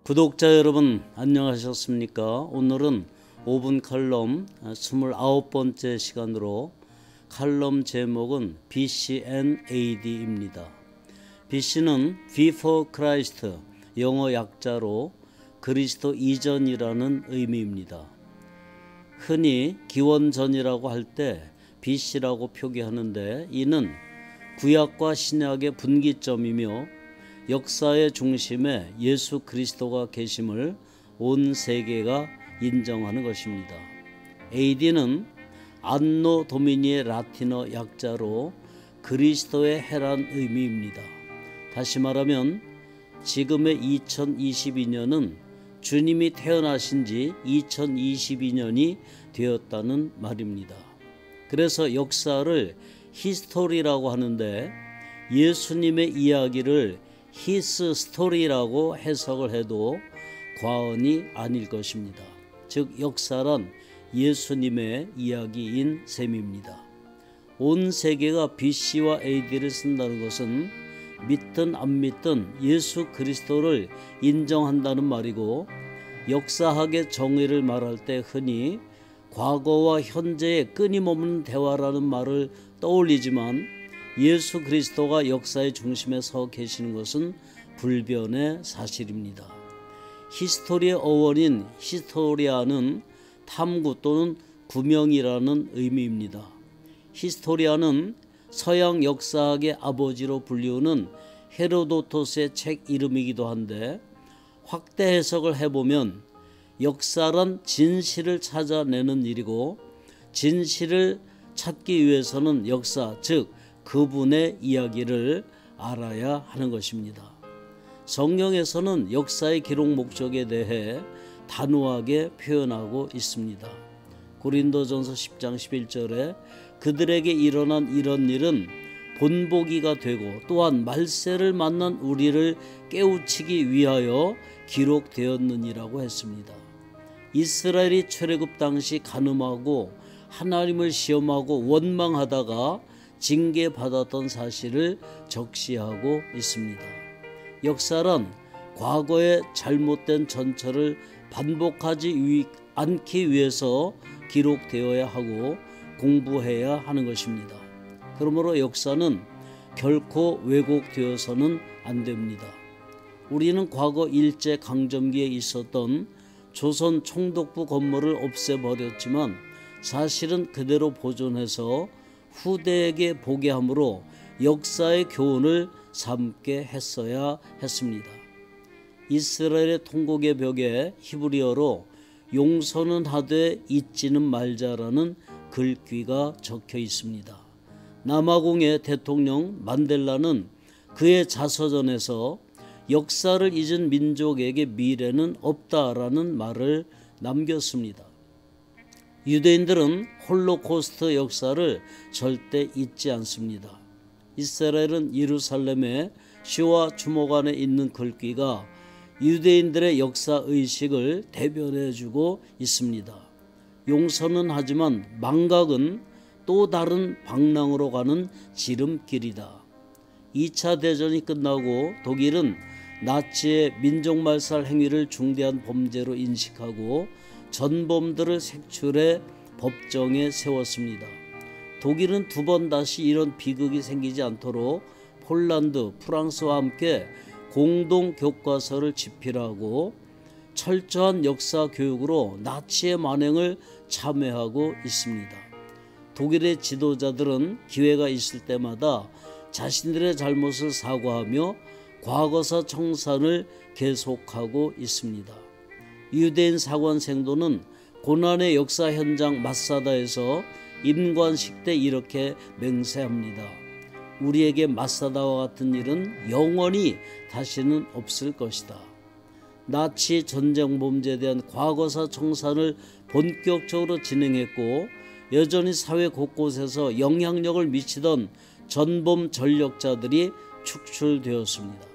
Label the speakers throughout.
Speaker 1: 구독자 여러분 안녕하셨습니까? 오늘은 5분 칼럼 29번째 시간으로 칼럼 제목은 BC and AD입니다. BC는 Before Christ, 영어 약자로 그리스도 이전이라는 의미입니다. 흔히 기원 전이라고 할 때 BC라고 표기하는데 이는 구약과 신약의 분기점이며 역사의 중심에 예수 그리스도가 계심을 온 세계가 인정하는 것입니다. AD는 안노 도미니의 라틴어 약자로 그리스도의 해란 의미입니다. 다시 말하면 지금의 2022년은 주님이 태어나신 지 2022년이 되었다는 말입니다. 그래서 역사를 히스토리라고 하는데 예수님의 이야기를 히스 스토리라고 해석을 해도 과언이 아닐 것입니다. 즉 역사란 예수님의 이야기인 셈입니다. 온 세계가 BC와 AD를 쓴다는 것은 믿든 안 믿든 예수 그리스도를 인정한다는 말이고, 역사학의 정의를 말할 때 흔히 과거와 현재의 끊임없는 대화라는 말을 떠올리지만 예수 그리스도가 역사의 중심에 서 계시는 것은 불변의 사실입니다. 히스토리의 어원인 히스토리아는 탐구 또는 구명이라는 의미입니다. 히스토리아는 서양 역사학의 아버지로 불리우는 헤로도토스의 책 이름이기도 한데, 확대 해석을 해보면 역사란 진실을 찾아내는 일이고, 진실을 찾기 위해서는 역사, 즉 그분의 이야기를 알아야 하는 것입니다. 성경에서는 역사의 기록 목적에 대해 단호하게 표현하고 있습니다. 고린도전서 10장 11절에 그들에게 일어난 이런 일은 본보기가 되고 또한 말세를 만난 우리를 깨우치기 위하여 기록되었느니라고 했습니다. 이스라엘이 출애굽 당시 간음하고 하나님을 시험하고 원망하다가 징계받았던 사실을 적시하고 있습니다. 역사란 과거의 잘못된 전철을 반복하지 않기 위해서 기록되어야 하고 공부해야 하는 것입니다. 그러므로 역사는 결코 왜곡되어서는 안 됩니다. 우리는 과거 일제강점기에 있었던 조선 총독부 건물을 없애버렸지만 사실은 그대로 보존해서 후대에게 보게 함으로 역사의 교훈을 삼게 했어야 했습니다. 이스라엘의 통곡의 벽에 히브리어로 용서는 하되 잊지는 말자라는 글귀가 적혀 있습니다. 남아공의 대통령 만델라는 그의 자서전에서 역사를 잊은 민족에게 미래는 없다라는 말을 남겼습니다. 유대인들은 홀로코스트 역사를 절대 잊지 않습니다. 이스라엘은 예루살렘의 시와 주목안에 있는 글귀가 유대인들의 역사의식을 대변해주고 있습니다. 용서는 하지만 망각은 또 다른 방랑으로 가는 지름길이다. 2차 대전이 끝나고 독일은 나치의 민족말살 행위를 중대한 범죄로 인식하고 전범들을 색출해 법정에 세웠습니다. 독일은 두 번 다시 이런 비극이 생기지 않도록 폴란드, 프랑스와 함께 공동 교과서를 집필하고 철저한 역사 교육으로 나치의 만행을 참회하고 있습니다. 독일의 지도자들은 기회가 있을 때마다 자신들의 잘못을 사과하며 과거사 청산을 계속하고 있습니다. 유대인 사관 생도는 고난의 역사 현장 마사다에서 임관식 때 이렇게 맹세합니다. 우리에게 마사다와 같은 일은 영원히 다시는 없을 것이다. 나치 전쟁 범죄에 대한 과거사 청산을 본격적으로 진행했고, 여전히 사회 곳곳에서 영향력을 미치던 전범 전력자들이 축출되었습니다.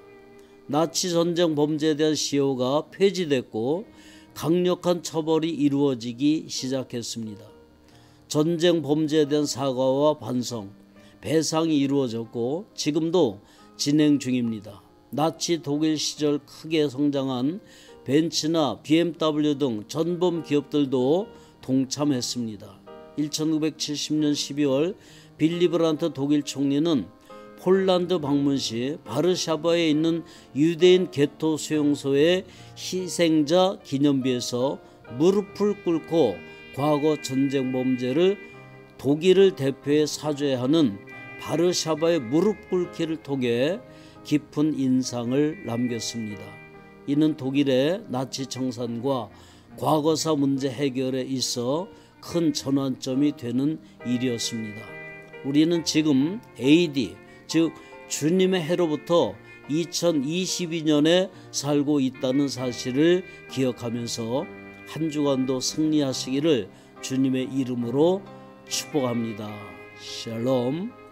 Speaker 1: 나치 전쟁 범죄에 대한 시효가 폐지됐고 강력한 처벌이 이루어지기 시작했습니다. 전쟁 범죄에 대한 사과와 반성, 배상이 이루어졌고 지금도 진행 중입니다. 나치 독일 시절 크게 성장한 벤츠나 BMW 등 전범 기업들도 동참했습니다. 1970년 12월 빌리 브란트 독일 총리는 폴란드 방문 시 바르샤바에 있는 유대인 게토 수용소의 희생자 기념비에서 무릎을 꿇고 과거 전쟁 범죄를 독일을 대표해 사죄하는 바르샤바의 무릎 꿇기를 통해 깊은 인상을 남겼습니다. 이는 독일의 나치 청산과 과거사 문제 해결에 있어 큰 전환점이 되는 일이었습니다. 우리는 지금 AD, 즉 주님의 해로부터 2022년에 살고 있다는 사실을 기억하면서 한 주간도 승리하시기를 주님의 이름으로 축복합니다. 샬롬.